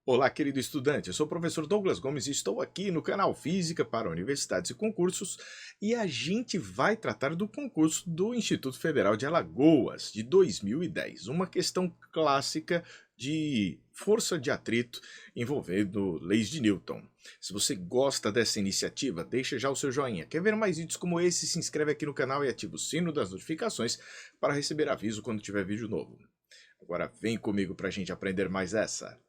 Olá, querido estudante. Eu sou o professor Douglas Gomes e estou aqui no canal Física para Universidades e Concursos e a gente vai tratar do concurso do Instituto Federal de Alagoas de 2010, uma questão clássica de força de atrito envolvendo leis de Newton. Se você gosta dessa iniciativa, deixa já o seu joinha. Quer ver mais vídeos como esse? Se inscreve aqui no canal e ativa o sino das notificações para receber aviso quando tiver vídeo novo. Agora vem comigo para a gente aprender mais essa.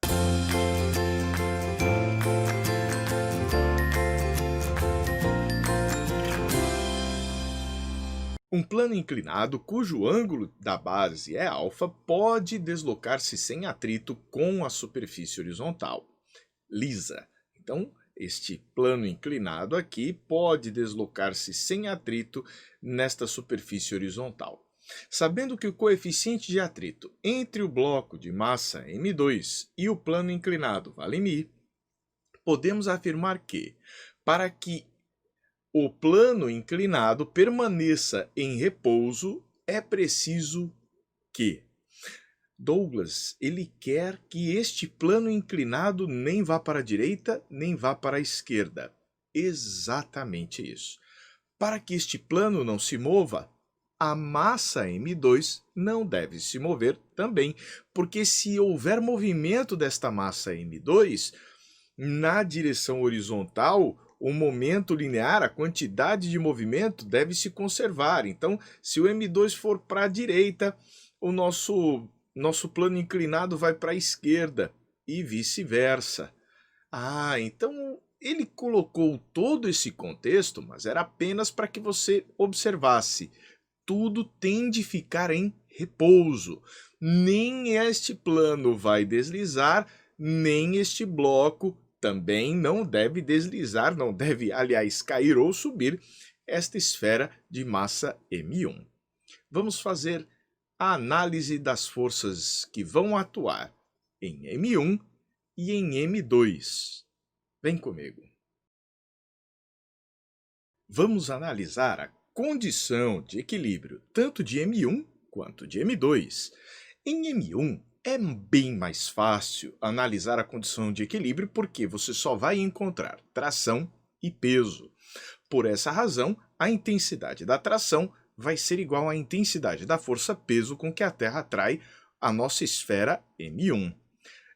Um plano inclinado cujo ângulo da base é alfa pode deslocar-se sem atrito com a superfície horizontal, lisa. Então, este plano inclinado aqui pode deslocar-se sem atrito nesta superfície horizontal. Sabendo que o coeficiente de atrito entre o bloco de massa m2 e o plano inclinado vale μ, podemos afirmar que, para que o plano inclinado permaneça em repouso, é preciso que Douglas, ele quer que este plano inclinado nem vá para a direita, nem vá para a esquerda. Exatamente isso. Para que este plano não se mova, a massa m2 não deve se mover também, porque se houver movimento desta massa m2, na direção horizontal, o momento linear, a quantidade de movimento deve se conservar. Então, se o m2 for para a direita, o nosso plano inclinado vai para a esquerda e vice-versa. Então ele colocou todo esse contexto, mas era apenas para que você observasse. Tudo tem de ficar em repouso. Nem este plano vai deslizar, nem este bloco também não deve deslizar, não deve, aliás, cair ou subir esta esfera de massa m1. Vamos fazer a análise das forças que vão atuar em m1 e em m2. Vem comigo. Vamos analisar a condição de equilíbrio tanto de m1 quanto de m2. Em m1, é bem mais fácil analisar a condição de equilíbrio porque você só vai encontrar tração e peso. Por essa razão, a intensidade da tração vai ser igual à intensidade da força-peso com que a Terra atrai a nossa esfera M1.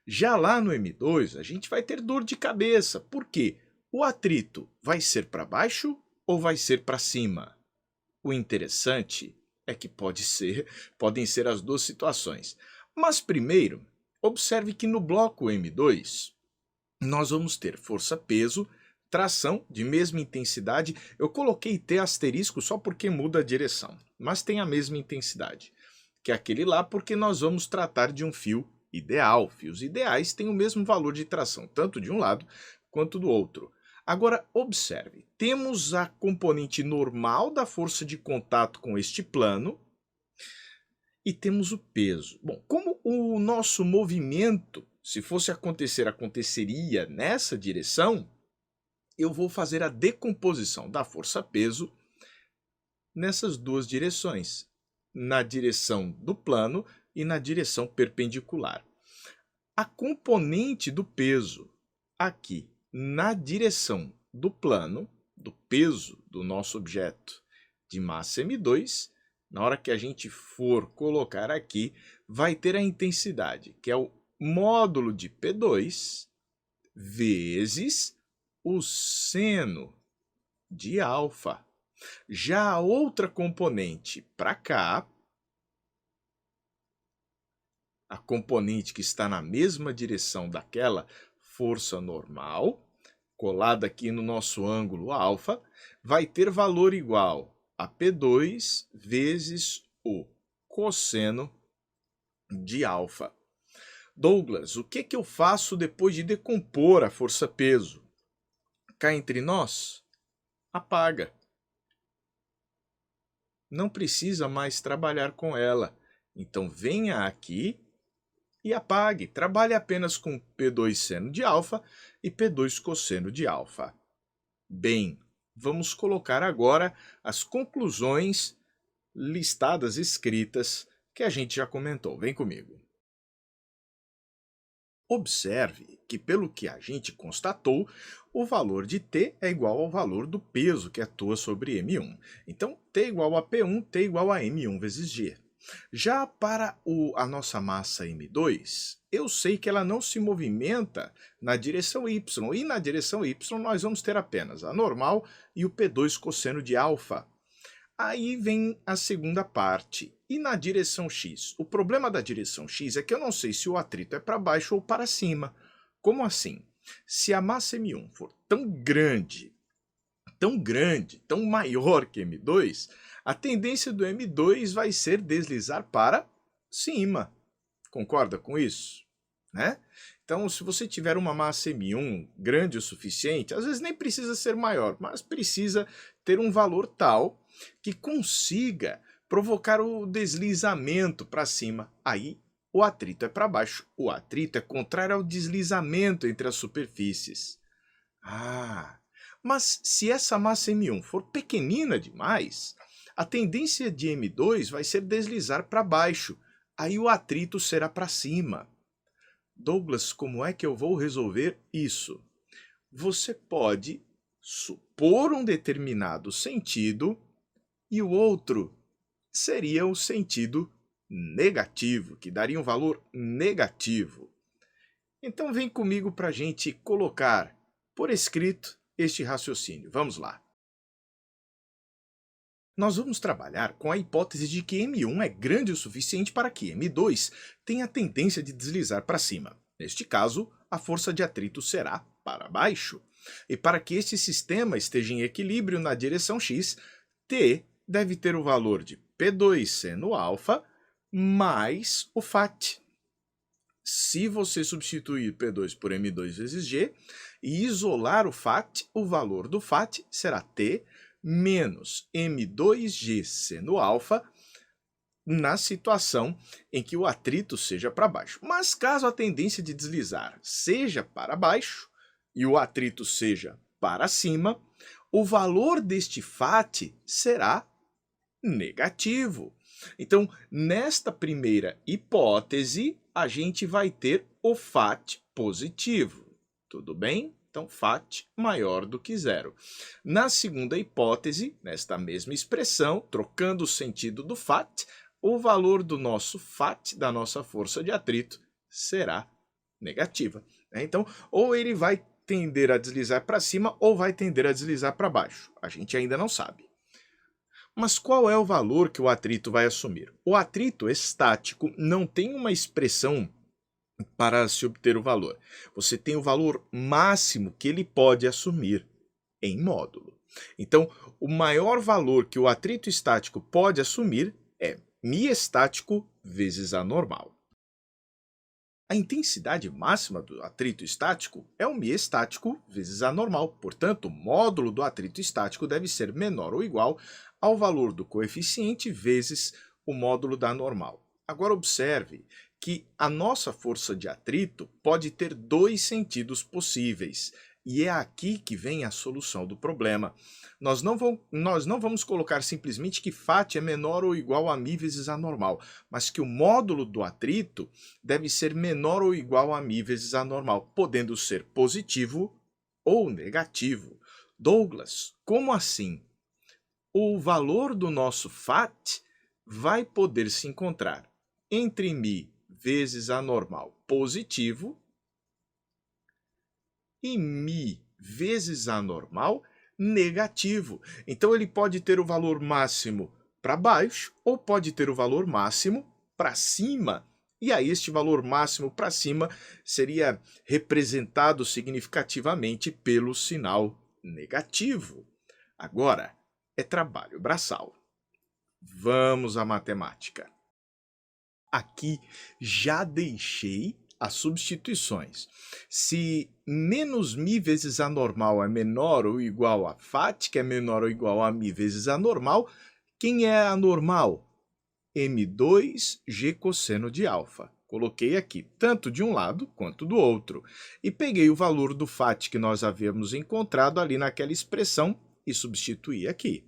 Já lá no M2, a gente vai ter dor de cabeça. Por quê? O atrito vai ser para baixo ou vai ser para cima? O interessante é que podem ser as duas situações. Mas primeiro, observe que no bloco M2, nós vamos ter força-peso, tração de mesma intensidade. Eu coloquei T asterisco só porque muda a direção, mas tem a mesma intensidade, que é aquele lá porque nós vamos tratar de um fio ideal. Fios ideais têm o mesmo valor de tração, tanto de um lado quanto do outro. Agora, observe, temos a componente normal da força de contato com este plano, e temos o peso. Bom, como o nosso movimento, se fosse acontecer, aconteceria nessa direção, eu vou fazer a decomposição da força-peso nessas duas direções, na direção do plano e na direção perpendicular. A componente do peso aqui na direção do plano, do peso do nosso objeto de massa m2, na hora que a gente for colocar aqui, vai ter a intensidade, que é o módulo de P2 vezes o seno de alfa. Já a outra componente para cá, a componente que está na mesma direção daquela força normal, colada aqui no nosso ângulo alfa, vai ter valor igual a P2 vezes o cosseno de alfa. Douglas, o que eu faço depois de decompor a força-peso? Cá entre nós, apaga. Não precisa mais trabalhar com ela. Então venha aqui e apague. Trabalhe apenas com P2 seno de alfa e P2 cosseno de alfa. Bem, vamos colocar agora as conclusões listadas, escritas, que a gente já comentou. Vem comigo. Observe que pelo que a gente constatou, o valor de T é igual ao valor do peso que atua sobre M1. Então, T igual a P1, T igual a M1 vezes G. Já para a nossa massa M2, eu sei que ela não se movimenta na direção Y, e na direção Y nós vamos ter apenas a normal e o P2 cosseno de alfa. Aí vem a segunda parte. E na direção X? O problema da direção X é que eu não sei se o atrito é para baixo ou para cima. Como assim? Se a massa M1 for tão grande, tão maior que M2, a tendência do M2 vai ser deslizar para cima. Concorda com isso? Né? Então, se você tiver uma massa M1 grande o suficiente, às vezes nem precisa ser maior, mas precisa ter um valor tal que consiga provocar o deslizamento para cima. Aí, o atrito é para baixo. O atrito é contrário ao deslizamento entre as superfícies. Mas se essa massa M1 for pequenina demais, a tendência de M2 vai ser deslizar para baixo. Aí o atrito será para cima. Douglas, como é que eu vou resolver isso? Você pode supor um determinado sentido e o outro seria o sentido negativo, que daria um valor negativo. Então vem comigo para a gente colocar por escrito este raciocínio. Vamos lá. Nós vamos trabalhar com a hipótese de que M1 é grande o suficiente para que M2 tenha a tendência de deslizar para cima. Neste caso, a força de atrito será para baixo. E para que este sistema esteja em equilíbrio na direção X, T deve ter o valor de P2 seno alfa mais o FAT. Se você substituir P2 por M2 vezes G e isolar o FAT, o valor do FAT será T menos M2G seno alfa na situação em que o atrito seja para baixo. Mas caso a tendência de deslizar seja para baixo e o atrito seja para cima, o valor deste FAT será negativo. Então, nesta primeira hipótese, a gente vai ter o FAT positivo. Tudo bem? Então, FAT maior do que zero. Na segunda hipótese, nesta mesma expressão, trocando o sentido do FAT, o valor do nosso FAT, da nossa força de atrito, será negativa. Então, ou ele vai tender a deslizar para cima ou vai tender a deslizar para baixo. A gente ainda não sabe. Mas qual é o valor que o atrito vai assumir? O atrito estático não tem uma expressão para se obter o valor. Você tem o valor máximo que ele pode assumir em módulo. Então, o maior valor que o atrito estático pode assumir é μ estático vezes A normal. A intensidade máxima do atrito estático é o μ estático vezes A normal. Portanto, o módulo do atrito estático deve ser menor ou igual ao valor do coeficiente vezes o módulo da normal. Agora observe que a nossa força de atrito pode ter dois sentidos possíveis. E é aqui que vem a solução do problema. Nós não vamos colocar simplesmente que FAT é menor ou igual a μ vezes A normal, mas que o módulo do atrito deve ser menor ou igual a μ vezes A normal, podendo ser positivo ou negativo. Douglas, como assim? O valor do nosso FAT vai poder se encontrar entre μ vezes A normal positivo e μ vezes A normal negativo. Então, ele pode ter o valor máximo para baixo ou pode ter o valor máximo para cima. E aí, este valor máximo para cima seria representado significativamente pelo sinal negativo. Agora, é trabalho braçal. Vamos à matemática. Aqui já deixei as substituições. Se menos μ vezes A normal é menor ou igual a FAT, que é menor ou igual a μ vezes A normal, quem é a normal? M2G cosseno de alfa. Coloquei aqui tanto de um lado quanto do outro. E peguei o valor do FAT que nós havíamos encontrado ali naquela expressão e substituí aqui.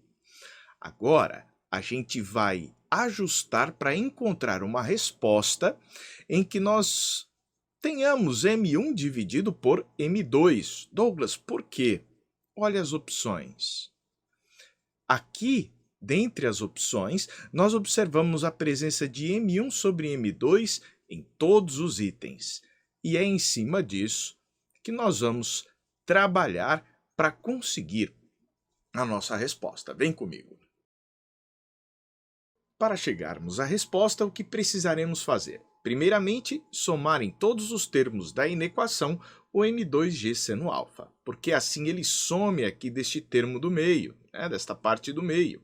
Agora, a gente vai ajustar para encontrar uma resposta em que nós tenhamos M1 dividido por M2. Douglas, por quê? Olha as opções. Aqui, dentre as opções, nós observamos a presença de M1 sobre M2 em todos os itens. E é em cima disso que nós vamos trabalhar para conseguir a nossa resposta. Vem comigo. Para chegarmos à resposta, o que precisaremos fazer? Primeiramente, somar em todos os termos da inequação o M2G seno alfa, porque assim ele some aqui deste termo do meio, desta parte do meio.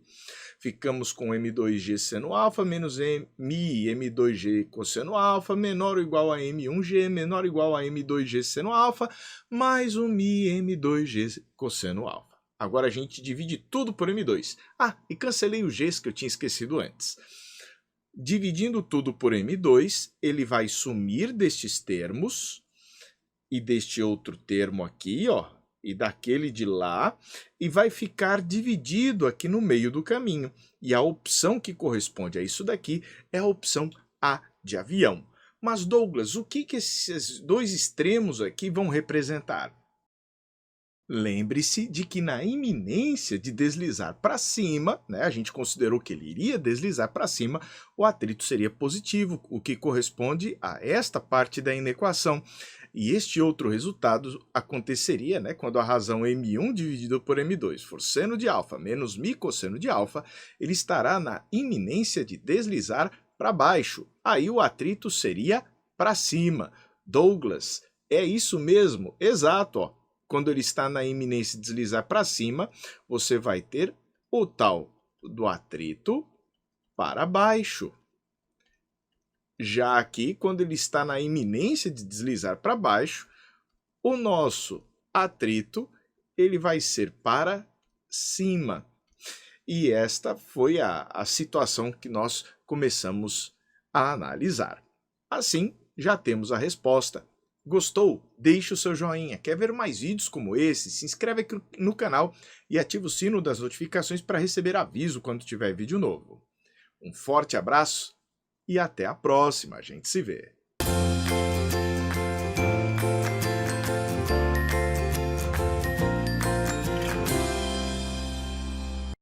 Ficamos com M2G seno alfa menos Mi M2G cosseno alfa menor ou igual a M1G menor ou igual a M2G seno alfa mais o Mi M2G cosseno alfa. Agora a gente divide tudo por M2. E cancelei os Gs que eu tinha esquecido antes. Dividindo tudo por M2, ele vai sumir destes termos e deste outro termo aqui, e daquele de lá, e vai ficar dividido aqui no meio do caminho. E a opção que corresponde a isso daqui é a opção A de avião. Mas, Douglas, o que esses dois extremos aqui vão representar? Lembre-se de que na iminência de deslizar para cima, a gente considerou que ele iria deslizar para cima, o atrito seria positivo, o que corresponde a esta parte da inequação. E este outro resultado aconteceria quando a razão M1 dividido por M2 for seno de alfa menos mi cosseno de alfa, ele estará na iminência de deslizar para baixo. Aí o atrito seria para cima. Douglas, é isso mesmo? Exato, Quando ele está na iminência de deslizar para cima, você vai ter o tal do atrito para baixo. Já aqui, quando ele está na iminência de deslizar para baixo, o nosso atrito ele vai ser para cima. E esta foi a situação que nós começamos a analisar. Assim, já temos a resposta. Gostou? Deixe o seu joinha. Quer ver mais vídeos como esse? Se inscreve aqui no canal e ativa o sino das notificações para receber aviso quando tiver vídeo novo. Um forte abraço e até a próxima. A gente se vê.